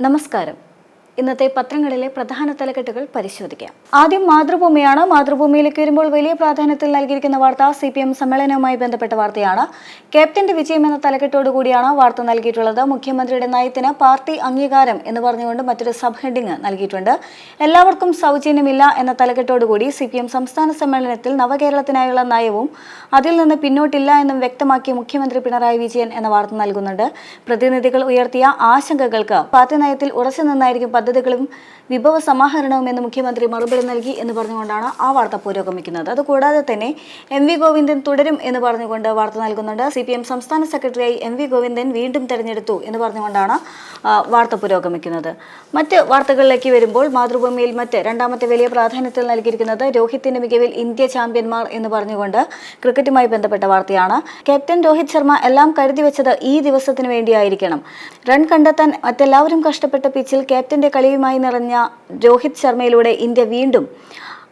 നമസ്കാരം. ഇന്നത്തെ പത്രങ്ങളിലെ പ്രധാന തലക്കെട്ടുകൾ പരിശോധിക്കാം. ആദ്യം മാതൃഭൂമിയാണ്. മാതൃഭൂമിയിലേക്ക് വരുമ്പോൾ വലിയ പ്രാധാന്യത്തിൽ നൽകിയിരിക്കുന്ന വാർത്ത CPM സമ്മേളനവുമായി ബന്ധപ്പെട്ട വാർത്തയാണ്. ക്യാപ്റ്റന്റെ വിജയം എന്ന തലക്കെട്ടോടുകൂടിയാണ് വാർത്ത നൽകിയിട്ടുള്ളത്. മുഖ്യമന്ത്രിയുടെ നയത്തിന് പാർട്ടി അംഗീകാരം എന്ന് പറഞ്ഞുകൊണ്ട് മറ്റൊരു സബ് ഹെഡിങ് നൽകിയിട്ടുണ്ട്. എല്ലാവർക്കും സൗജന്യമില്ല എന്ന തലക്കെട്ടോടുകൂടി CPM സംസ്ഥാന സമ്മേളനത്തിൽ നവകേരളത്തിനായുള്ള നയവും അതിൽ നിന്ന് പിന്നോട്ടില്ല എന്നും വ്യക്തമാക്കി മുഖ്യമന്ത്രി പിണറായി വിജയൻ എന്ന വാർത്ത നൽകുന്നുണ്ട്. പ്രതിനിധികൾ ഉയർത്തിയ ആശങ്കകൾക്ക് പാർട്ടി നയത്തിൽ ഉറച്ചു നിന്നായിരിക്കും പദ്ധതികളും വിഭവ സമാഹരണവും എന്ന് മുഖ്യമന്ത്രി മറുപടി നൽകി എന്ന് പറഞ്ഞുകൊണ്ടാണ് ആ വാർത്ത പുരോഗമിക്കുന്നത്. അതുകൂടാതെ തന്നെ MV ഗോവിന്ദൻ തുടരും എന്ന് പറഞ്ഞുകൊണ്ട് വാർത്ത നൽകുന്നുണ്ട്. CPM സംസ്ഥാന സെക്രട്ടറിയായി MV ഗോവിന്ദൻ വീണ്ടും തെരഞ്ഞെടുത്തു എന്ന് പറഞ്ഞുകൊണ്ടാണ് വാർത്ത പുരോഗമിക്കുന്നത്. മറ്റ് വാർത്തകളിലേക്ക് വരുമ്പോൾ മാതൃഭൂമിയിൽ രണ്ടാമത്തെ വലിയ പ്രാധാന്യത്തിൽ നൽകിയിരിക്കുന്നത് രോഹിത്തിന്റെ മികവിൽ ഇന്ത്യ ചാമ്പ്യന്മാർ എന്ന് പറഞ്ഞുകൊണ്ട് ക്രിക്കറ്റുമായി ബന്ധപ്പെട്ട വാർത്തയാണ്. ക്യാപ്റ്റൻ രോഹിത് ശർമ്മ എല്ലാം കരുതി വെച്ചത് ഈ ദിവസത്തിന് വേണ്ടിയായിരിക്കണം. റൺ കണ്ടെത്താൻ മറ്റെല്ലാവരും കഷ്ടപ്പെട്ട പിച്ചിൽ ക്യാപ്റ്റന്റെ കളിയുമായി നിറഞ്ഞ രോഹിത് ശർമ്മയിലൂടെ ഇന്ത്യ വീണ്ടും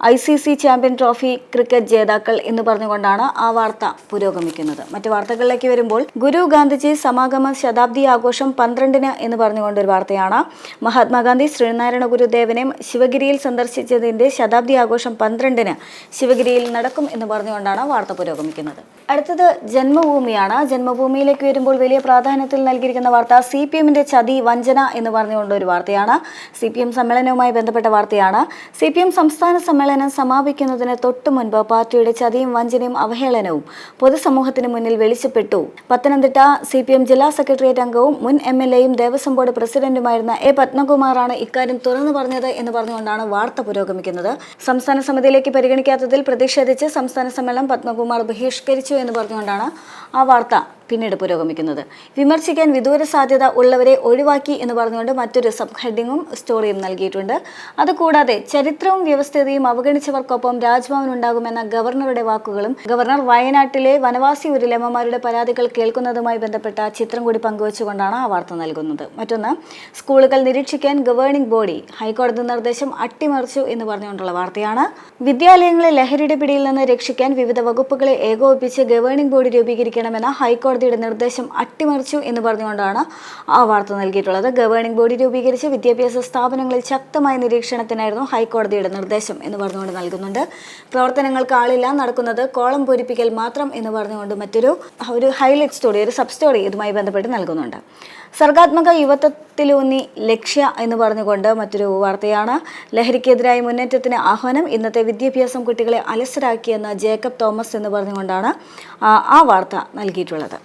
ICC ചാമ്പ്യൻ ട്രോഫി ക്രിക്കറ്റ് ജേതാക്കൾ എന്ന് പറഞ്ഞുകൊണ്ടാണ് ആ വാർത്ത പുരോഗമിക്കുന്നത്. മറ്റു വാർത്തകളിലേക്ക് വരുമ്പോൾ ഗുരു ഗാന്ധിജി സമാഗമ ശതാബ്ദി ആഘോഷം 12-ന് എന്ന് പറഞ്ഞുകൊണ്ടൊരു വാർത്തയാണ്. മഹാത്മാഗാന്ധി ശ്രീനാരായണ ഗുരുദേവനെ ശിവഗിരിയിൽ സന്ദർശിച്ചതിന്റെ ശതാബ്ദി ആഘോഷം 12-ന് ശിവഗിരിയിൽ നടക്കും എന്ന് പറഞ്ഞുകൊണ്ടാണ് വാർത്ത പുരോഗമിക്കുന്നത്. അടുത്തത് ജന്മഭൂമിയാണ്. ജന്മഭൂമിയിലേക്ക് വരുമ്പോൾ വലിയ പ്രാധാന്യത്തിൽ നൽകിയിരിക്കുന്ന വാർത്ത CPMന്റെ ചതി വഞ്ചന എന്ന് പറഞ്ഞുകൊണ്ടൊരു വാർത്തയാണ്. CPM സമ്മേളനവുമായി ബന്ധപ്പെട്ട വാർത്തയാണ്. CPM സംസ്ഥാന സമ്മേളനം സമാപിക്കുന്നതിന് തൊട്ടു മുൻപ് പാർട്ടിയുടെ ചതിയും വഞ്ചനയും അവഹേളനവും പൊതുസമൂഹത്തിന് മുന്നിൽ വെളിച്ചപ്പെട്ടു. പത്തനംതിട്ട CPM ജില്ലാ സെക്രട്ടേറിയറ്റ് അംഗവും മുൻ MLAയും ദേവസ്വം ബോർഡ് പ്രസിഡന്റുമായിരുന്ന A പത്മകുമാറാണ് ഇക്കാര്യം തുറന്നു പറഞ്ഞത് എന്ന് പറഞ്ഞുകൊണ്ടാണ് വാർത്ത പുരോഗമിക്കുന്നത്. സംസ്ഥാന സമിതിയിലേക്ക് പരിഗണിക്കാത്തതിൽ പ്രതിഷേധിച്ച് സംസ്ഥാന സമ്മേളനം പത്മകുമാർ ബഹിഷ്കരിച്ചു എന്ന് പറഞ്ഞുകൊണ്ടാണ് ആ വാർത്ത പിന്നീട് പുരോഗമിക്കുന്നത്. വിമർശിക്കാൻ വിദൂര സാധ്യത ഉള്ളവരെ ഒഴിവാക്കി എന്ന് പറഞ്ഞുകൊണ്ട് മറ്റൊരു സബ് ഹെഡിങ്ങും സ്റ്റോറിയും നൽകിയിട്ടുണ്ട്. അതുകൂടാതെ ചരിത്രവും വ്യവസ്ഥിതിയും അവഗണിച്ചവർക്കൊപ്പം രാജ്ഭവൻ ഉണ്ടാകുമെന്ന ഗവർണറുടെ വാക്കുകളും ഗവർണർ വയനാട്ടിലെ വനവാസി ഉരുളമ്മമാരുടെ പരാതികൾ കേൾക്കുന്നതുമായി ബന്ധപ്പെട്ട ചിത്രം കൂടി പങ്കുവച്ചുകൊണ്ടാണ് ആ വാർത്ത നൽകുന്നത്. മറ്റൊന്ന്, സ്കൂളുകൾ നിരീക്ഷിക്കാൻ ഗവേണിംഗ് ബോഡി ഹൈക്കോടതി നിർദ്ദേശം അട്ടിമറിച്ചു എന്ന് പറഞ്ഞുകൊണ്ടുള്ള വാർത്തയാണ്. വിദ്യാലയങ്ങളെ ലഹരിയുടെ പിടിയിൽ നിന്ന് രക്ഷിക്കാൻ വിവിധ വകുപ്പുകളെ ഏകോപിപ്പിച്ച് ഗവേണിംഗ് ബോഡി രൂപീകരിക്കണമെന്ന ഹൈക്കോടതിയുടെ നിർദ്ദേശം അട്ടിമറിച്ചു എന്ന് പറഞ്ഞുകൊണ്ടാണ് ആ വാർത്ത നൽകിയിട്ടുള്ളത്. ഗവേണിംഗ് ബോഡി രൂപീകരിച്ച് വിദ്യാഭ്യാസ സ്ഥാപനങ്ങളിൽ ശക്തമായ നിരീക്ഷണത്തിനായിരുന്നു ഹൈക്കോടതിയുടെ നിർദ്ദേശം എന്ന് പറഞ്ഞുകൊണ്ട് നൽകുന്നുണ്ട്. പ്രവർത്തനങ്ങൾക്ക് ആളില്ല, നടക്കുന്നത് കോളം പൂരിപ്പിക്കൽ മാത്രം എന്ന് പറഞ്ഞുകൊണ്ട് മറ്റൊരു ഹൈലൈറ്റ് സ്റ്റോറി, ഒരു സബ് സ്റ്റോറി ഇതുമായി ബന്ധപ്പെട്ട് നൽകുന്നുണ്ട്. സർഗാത്മക യുവത്വത്തിലൂന്നി ലക്ഷ്യ എന്ന് പറഞ്ഞുകൊണ്ട് മറ്റൊരു വാർത്തയാണ്. ലഹരിക്കെതിരായ മുന്നേറ്റത്തിന് ആഹ്വാനം, ഇന്നത്തെ വിദ്യാഭ്യാസം കുട്ടികളെ അലസരാക്കിയെന്ന് ജേക്കബ് തോമസ് എന്ന് പറഞ്ഞുകൊണ്ടാണ് ആ വാർത്ത നൽകിയിട്ടുള്ളത്.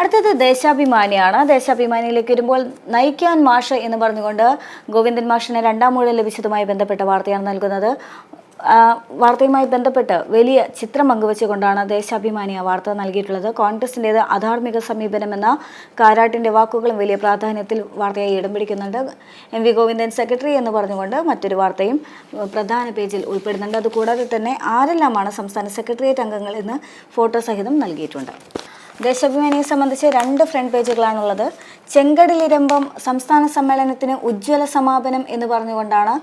അടുത്തത് ദേശാഭിമാനിയാണ്. ദേശാഭിമാനിയിലേക്ക് വരുമ്പോൾ നയിക്കാൻ മാഷ് എന്ന് പറഞ്ഞുകൊണ്ട് ഗോവിന്ദൻ മാഷിന് 2ാം ഊഴം ലഭിച്ചതുമായി ബന്ധപ്പെട്ട വാർത്തയാണ് നൽകുന്നത്. വാർത്തയുമായി ബന്ധപ്പെട്ട് വലിയ ചിത്രം പങ്കുവച്ചുകൊണ്ടാണ് ദേശാഭിമാനി ആ വാർത്ത നൽകിയിട്ടുള്ളത്. കോൺഗ്രസിൻ്റേത് അധാർമിക സമീപനമെന്ന കാരാട്ടിൻ്റെ വാക്കുകളും വലിയ പ്രാധാന്യത്തിൽ വാർത്തയായി ഇടം പിടിക്കുന്നുണ്ട്. MV ഗോവിന്ദൻ സെക്രട്ടറി എന്ന് പറഞ്ഞുകൊണ്ട് മറ്റൊരു വാർത്തയും പ്രധാന പേജിൽ ഉൾപ്പെടുന്നുണ്ട്. അതുകൂടാതെ തന്നെ ആരെല്ലാമാണ് സംസ്ഥാന സെക്രട്ടേറിയറ്റ് അംഗങ്ങൾ എന്ന് ഫോട്ടോ സഹിതം നൽകിയിട്ടുണ്ട്. ദേശാഭിമാനിയെ സംബന്ധിച്ച് 2 ഫ്രണ്ട് പേജുകളാണുള്ളത്. ചെങ്കടലിരമ്പം സംസ്ഥാന സമ്മേളനത്തിന് ഉജ്ജ്വല സമാപനം എന്ന് പറഞ്ഞുകൊണ്ടാണ്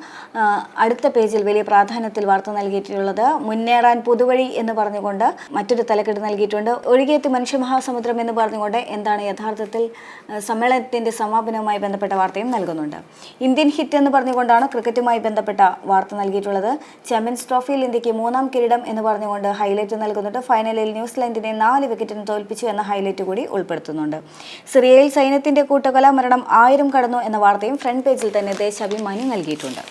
അടുത്ത പേജിൽ വലിയ പ്രാധാന്യത്തിൽ വാർത്ത നൽകിയിട്ടുള്ളത്. മുന്നേറാൻ പുതുവഴി എന്ന് പറഞ്ഞുകൊണ്ട് മറ്റൊരു തലക്കെട്ട് നൽകിയിട്ടുണ്ട്. ഒഴുകിയെത്തി മനുഷ്യമഹാസമുദ്രം എന്ന് പറഞ്ഞുകൊണ്ട് എന്താണ് യഥാർത്ഥത്തിൽ സമ്മേളനത്തിൻ്റെ സമാപനവുമായി ബന്ധപ്പെട്ട വാർത്തയും നൽകുന്നുണ്ട്. ഇന്ത്യൻ ഹിറ്റ് എന്ന് പറഞ്ഞുകൊണ്ടാണ് ക്രിക്കറ്റുമായി ബന്ധപ്പെട്ട വാർത്ത നൽകിയിട്ടുള്ളത്. ചാമ്പ്യൻസ് ട്രോഫിയിൽ ഇന്ത്യക്ക് 3ാം കിരീടം എന്ന് പറഞ്ഞുകൊണ്ട് ഹൈലൈറ്റ് നൽകുന്നുണ്ട്. ഫൈനലിൽ ന്യൂസിലൻഡിനെ 4 വിക്കറ്റിന് തോൽപ്പിച്ചു എന്ന ഹൈലൈറ്റ് കൂടി ഉൾപ്പെടുത്തുന്നുണ്ട്. സിറിയയിൽ സൈന്യത്തിന്റെ കൂട്ടക്കൊല, മരണം 1000 കടന്നു എന്ന വാർത്തയും ഫ്രണ്ട് പേജിൽ തന്നെ ദേശാഭിമാനി നൽകിയിട്ടുണ്ട്.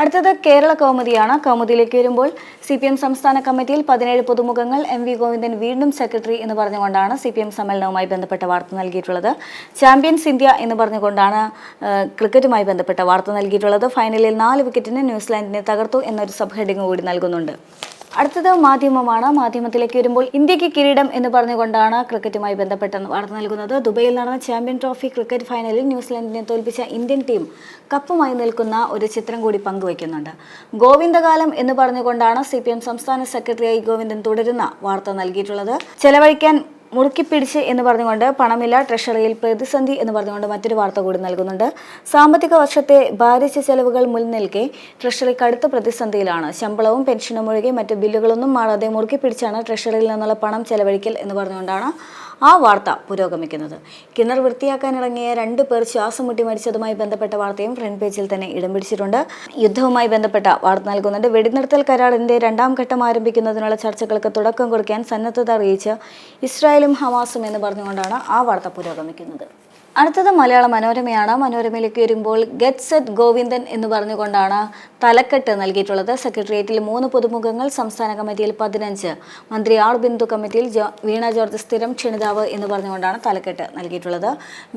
അടുത്തത് കേരള കൗമുദിയാണ്. കൗമുദിയിലേക്ക് വരുമ്പോൾ CPM സംസ്ഥാന കമ്മിറ്റിയിൽ 17 പുതുമുഖങ്ങൾ, MV ഗോവിന്ദൻ വീണ്ടും സെക്രട്ടറി എന്ന് പറഞ്ഞുകൊണ്ടാണ് CPM സമ്മേളനവുമായി ബന്ധപ്പെട്ട വാർത്ത നൽകിയിട്ടുള്ളത്. ചാമ്പ്യൻസ് ഇന്ത്യ എന്ന് പറഞ്ഞുകൊണ്ടാണ് ക്രിക്കറ്റുമായി ബന്ധപ്പെട്ട വാർത്ത നൽകിയിട്ടുള്ളത്. ഫൈനലിൽ 4 വിക്കറ്റിന് ന്യൂസിലാൻഡിനെ തകർത്തു എന്നൊരു സബ് ഹെഡിങ് കൂടി നൽകുന്നുണ്ട്. അടുത്തത് മാധ്യമമാണ്. മാധ്യമത്തിലേക്ക് വരുമ്പോൾ ഇന്ത്യക്ക് കിരീടം എന്ന് പറഞ്ഞുകൊണ്ടാണ് ക്രിക്കറ്റുമായി ബന്ധപ്പെട്ട വാർത്ത നൽകുന്നത്. ദുബൈയിൽ നടന്ന ചാമ്പ്യൻ ട്രോഫി ക്രിക്കറ്റ് ഫൈനലിൽ ന്യൂസിലൻഡിനെ തോൽപ്പിച്ച ഇന്ത്യൻ ടീം കപ്പുമായി നിൽക്കുന്ന ഒരു ചിത്രം കൂടി പങ്കുവയ്ക്കുന്നുണ്ട്. ഗോവിന്ദകാലം എന്ന് പറഞ്ഞുകൊണ്ടാണ് CPM സംസ്ഥാന സെക്രട്ടറിയായി ഗോവിന്ദൻ തുടരുന്ന വാർത്ത നൽകിയിട്ടുള്ളത്. ചെലവഴിക്കാൻ മുറുക്കിപ്പിടിച്ച് എന്ന് പറഞ്ഞുകൊണ്ട് പണമില്ല, ട്രഷറിയിൽ പ്രതിസന്ധി എന്ന് പറഞ്ഞുകൊണ്ട് മറ്റൊരു വാർത്ത കൂടി നൽകുന്നുണ്ട്. സാമ്പത്തിക വർഷത്തെ ഭാരിച്ച ചെലവുകൾ മുൻനിൽക്കെ ട്രഷറി കടുത്ത പ്രതിസന്ധിയിലാണ്. ശമ്പളവും പെൻഷനും ഒഴികെ മറ്റ് ബില്ലുകളൊന്നും മാറാതെ മുറുക്കിപ്പിടിച്ചാണ് ട്രഷറിയിൽ നിന്നുള്ള പണം ചെലവഴിക്കൽ എന്ന് പറഞ്ഞുകൊണ്ടാണ് ആ വാർത്ത പുരോഗമിക്കുന്നത്. കിണർ വൃത്തിയാക്കാനിറങ്ങിയ 2 പേർ ശ്വാസം മുട്ടി മരിച്ചതുമായി ബന്ധപ്പെട്ട വാർത്തയും ഫ്രണ്ട് പേജിൽ തന്നെ ഇടം പിടിച്ചിട്ടുണ്ട്. യുദ്ധവുമായി ബന്ധപ്പെട്ട വാർത്ത നൽകുന്നുണ്ട്. വെടിനിർത്തൽ കരാറിന്റെ 2ാം ഘട്ടം ആരംഭിക്കുന്നതിനുള്ള ചർച്ചകൾക്ക് തുടക്കം കുറിക്കാൻ സന്നദ്ധത അറിയിച്ച് ഇസ്രായേലും ഹമാസും എന്ന് പറഞ്ഞുകൊണ്ടാണ് ആ വാർത്ത പുരോഗമിക്കുന്നത്. അടുത്തത് മലയാള മനോരമയാണ്. മനോരമയിലേക്ക് വരുമ്പോൾ ഗെറ്റ് സെറ്റ് ഗോവിന്ദൻ എന്ന് പറഞ്ഞുകൊണ്ടാണ് തലക്കെട്ട് നൽകിയിട്ടുള്ളത്. സെക്രട്ടേറിയറ്റിൽ 3 പുതുമുഖങ്ങൾ, സംസ്ഥാന കമ്മിറ്റിയിൽ 15, മന്ത്രി ആർ ബിന്ദു കമ്മിറ്റിയിൽ വീണ ജോർജ് സ്ഥിരം ക്ഷണിതാവ് എന്ന് പറഞ്ഞുകൊണ്ടാണ് തലക്കെട്ട് നൽകിയിട്ടുള്ളത്.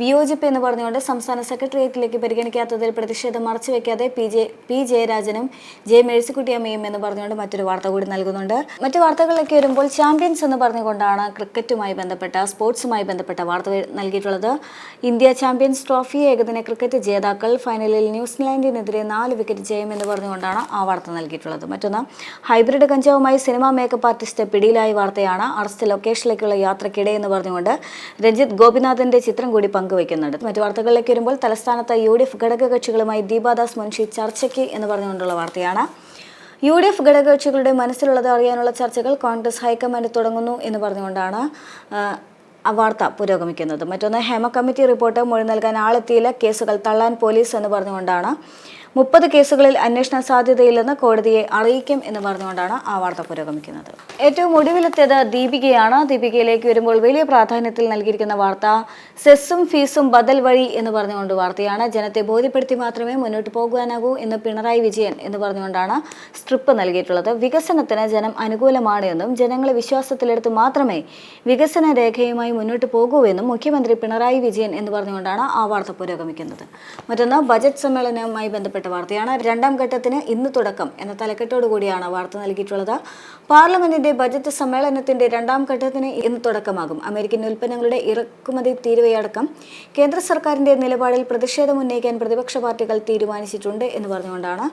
വിയോജിപ്പ് എന്ന് പറഞ്ഞുകൊണ്ട് സംസ്ഥാന സെക്രട്ടേറിയറ്റിലേക്ക് പരിഗണിക്കാത്തതിൽ പ്രതിഷേധം മറച്ചുവെക്കാതെ പി ജയരാജനും ജെ മേഴ്സിക്കുട്ടിയമ്മയും എന്ന് പറഞ്ഞുകൊണ്ട് മറ്റൊരു വാർത്ത കൂടി നൽകുന്നുണ്ട്. മറ്റു വാർത്തകളിലേക്ക് വരുമ്പോൾ ചാമ്പ്യൻസ് എന്ന് പറഞ്ഞുകൊണ്ടാണ് ക്രിക്കറ്റുമായി ബന്ധപ്പെട്ട സ്പോർട്സുമായി ബന്ധപ്പെട്ട വാർത്ത നൽകിയിട്ടുള്ളത്. ഇന്ത്യ ചാമ്പ്യൻസ് ട്രോഫി ഏകദിന ക്രിക്കറ്റ് ജേതാക്കൾ, ഫൈനലിൽ ന്യൂസിലാൻഡിനെതിരെ 4 വിക്കറ്റ് ജയം എന്ന് പറഞ്ഞുകൊണ്ടാണ് ആ വാർത്ത നൽകിയിട്ടുള്ളത്. മറ്റൊന്ന്, ഹൈബ്രിഡ് കഞ്ചാവുമായി സിനിമാ മേക്കപ്പ് ആർട്ടിസ്റ്റ് പിടിയിലായ വാർത്തയാണ്. അറസ്റ്റ് ലൊക്കേഷനിലേക്കുള്ള യാത്രക്കിടെ എന്ന് പറഞ്ഞുകൊണ്ട് രഞ്ജിത്ത് ഗോപിനാഥിന്റെ ചിത്രം കൂടി പങ്കുവയ്ക്കുന്നുണ്ട്. മറ്റു വാർത്തകളിലേക്ക് വരുമ്പോൾ തലസ്ഥാനത്ത് UDF ഘടകകക്ഷികളുമായി ദീപാദാസ് മുൻഷി ചർച്ചയ്ക്ക് എന്ന് പറഞ്ഞുകൊണ്ടുള്ള വാർത്തയാണ്. UDF ഘടകകക്ഷികളുടെ മനസ്സിലുള്ളത് അറിയാനുള്ള ചർച്ചകൾ കോൺഗ്രസ് ഹൈക്കമാൻഡ് തുടങ്ങുന്നു എന്ന് പറഞ്ഞുകൊണ്ടാണ് വാർത്ത പുരോഗമിക്കുന്നത്. മറ്റൊന്ന്, ഹേമ കമ്മിറ്റി റിപ്പോർട്ട് മൊഴി നൽകാൻ ആളെത്തിയില്ല, കേസുകൾ തള്ളാൻ പോലീസ് എന്ന് പറഞ്ഞുകൊണ്ടാണ് 30 കേസുകളിൽ അന്വേഷണ സാധ്യതയില്ലെന്ന് കോടതിയെ അറിയിക്കും എന്ന് പറഞ്ഞുകൊണ്ടാണ് ആ വാർത്ത പുരോഗമിക്കുന്നത്. ഏറ്റവും ഒടുവിലെത്തിയത് ദീപികയാണ്. ദീപികയിലേക്ക് വരുമ്പോൾ വലിയ പ്രാധാന്യത്തിൽ നൽകിയിരിക്കുന്ന വാർത്ത സെസ്സും ഫീസും ബദൽ വഴി എന്ന് പറഞ്ഞുകൊണ്ട് വാർത്തയാണ്. ജനത്തെ ബോധ്യപ്പെടുത്തി മാത്രമേ മുന്നോട്ട് പോകാനാകൂ എന്ന് പിണറായി വിജയൻ എന്ന് പറഞ്ഞുകൊണ്ടാണ് സ്ട്രിപ്പ് നൽകിയിട്ടുള്ളത്. വികസനത്തിന് ജനം അനുകൂലമാണ് എന്നും ജനങ്ങളെ വിശ്വാസത്തിലെടുത്ത് മാത്രമേ വികസന രേഖയുമായി മുന്നോട്ട് പോകൂ എന്നും മുഖ്യമന്ത്രി പിണറായി വിജയൻ എന്ന് പറഞ്ഞുകൊണ്ടാണ് ആ വാർത്ത പുരോഗമിക്കുന്നത്. മറ്റൊന്ന്, ബജറ്റ് സമ്മേളനവുമായി ബന്ധപ്പെട്ട വാർത്തയാണ്. 2ാം ഘട്ടത്തിന് ഇന്ന് തുടക്കം എന്ന തലക്കെട്ടോടുകൂടിയാണ് വാർത്ത നൽകിയിട്ടുള്ളത്. പാർലമെന്റിന്റെ ബജറ്റ് സമ്മേളനത്തിന്റെ 2ാം ഘട്ടത്തിന് ഇന്ന് തുടക്കമാകും. അമേരിക്കൻ ഉൽപ്പന്നങ്ങളുടെ ഇറക്കുമതി തീരുവയടക്കം കേന്ദ്ര സർക്കാരിന്റെ നിലപാടിൽ പ്രതിഷേധം ഉന്നയിക്കാൻ പ്രതിപക്ഷ പാർട്ടികൾ തീരുമാനിച്ചിട്ടുണ്ട് എന്ന് പറഞ്ഞുകൊണ്ടാണ്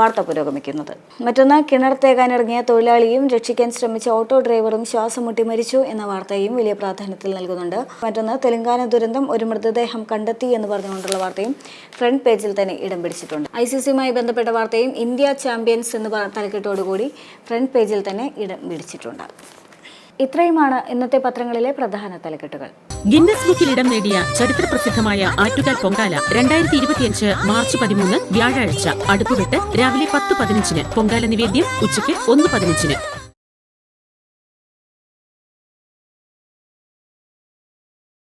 വാർത്ത പുരോഗമിക്കുന്നത്. മറ്റൊന്ന്, കിണർ തേകാനിറങ്ങിയ തൊഴിലാളിയും രക്ഷിക്കാൻ ശ്രമിച്ച ഓട്ടോ ഡ്രൈവറും ശ്വാസം മുട്ടി മരിച്ചു എന്ന വാർത്തയും വലിയ പ്രാധാന്യത്തിൽ നൽകുന്നുണ്ട്. മറ്റൊന്ന്, തെലങ്കാന ദുരന്തം, ഒരു മൃതദേഹം കണ്ടെത്തി എന്ന് പറഞ്ഞുകൊണ്ടുള്ള വാർത്തയും ഫ്രണ്ട് പേജിൽ തന്നെ ഇടം പിടിച്ചിട്ടുണ്ട്. ICCയുമായി ബന്ധപ്പെട്ട വാർത്തയും ഇന്ത്യ ചാമ്പ്യൻസ് എന്ന തലക്കെട്ടോടുകൂടി ഫ്രണ്ട് പേജിൽ തന്നെ ഇടം പിടിച്ചിട്ടുണ്ട്. ഇത്രയുമാണ് ഇന്നത്തെ പത്രങ്ങളിലെ പ്രധാന തലക്കെട്ടുകൾ. ഗിന്നസ് ബുക്കിൽ ഇടം നേടിയ ചരിത്ര പ്രസിദ്ധമായ ആറ്റുകാൽ പൊങ്കാല 2025 മാർച്ച് 13 വ്യാഴാഴ്ച അടുപ്പുവിട്ട് രാവിലെ 10:15 പൊങ്കാല നിവേദ്യം ഉച്ചയ്ക്ക് 1:15.